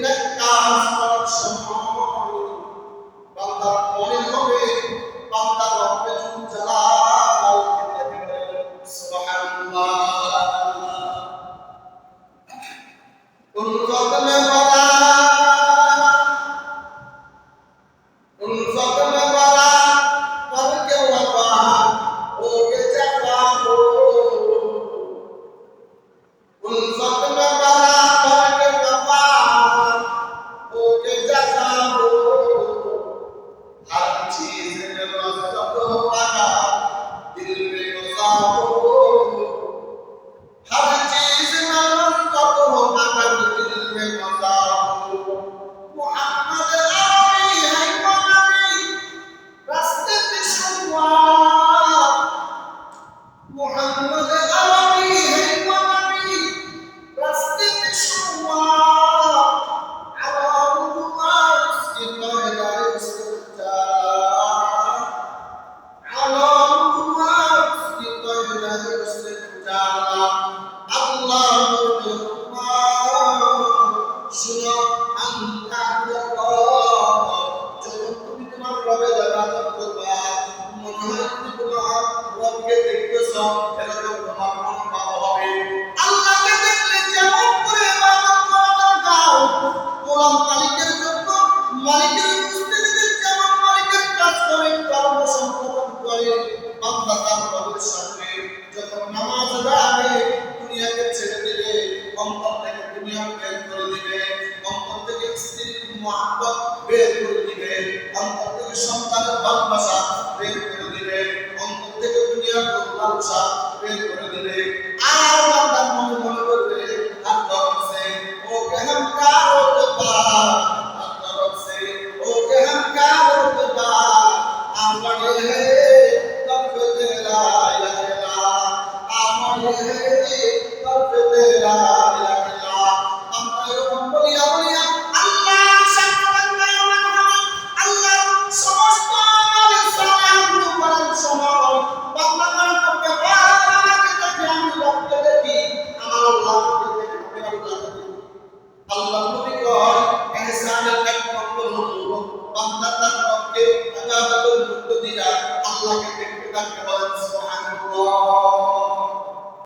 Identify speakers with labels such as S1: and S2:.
S1: নেক কাজ করার সময় বান্দার মনে হবে বান্দা রব্বে জুল জালাল সুবহানাল্লাহ। উলফত মে বলা পরকে ওয়াফা ওকে জাফা হো। उल्फत में बराबर के वफा होके जज़ा हो। हर चीज में मज़हब होगा दिल में गुज़ा हो। हर चीज में मज़हब होगा दिल में गुज़ा हो। मोहम्मद अरबी है वो नबी रास्ते पे शुरुआत। मोहम्मद अरबी है वो नबी रास्ते पे शुरुआत। अलाहुम्मा उसकी पैदा इस्तिजा अलाहुम्मा उसकी पैदा इस्तिजा अल्लाह सुनो अंता যখন তুমি তোমার রবের ইবাদত করবা মনে হয় তুমি তোমার রবকে দেখতেছ এরকম তোমার মনোভাব হবে। আল্লাহকে দেখলে যেমন করে ইবাদত করা দরকার গোলাম মালিকের জন্য মালিকের উপস্থিতিতে যেমন মালিকের কাজ করে কর্ম সম্পাদন করে বান্দা তার রবের সামনে যখন নামাজ আদায় দুনিয়াকে ছেড়ে দিবে অন্তর থেকে দুনিয়া বের করে দিবে অন্তর থেকে স্ত্রীর মহব্বত বের করে দিবে অন্তর থেকে সন্তানের ভালোবাসা বের করে দিবে অন্তর থেকে দুনিয়ার লালসা বের করে দিবে।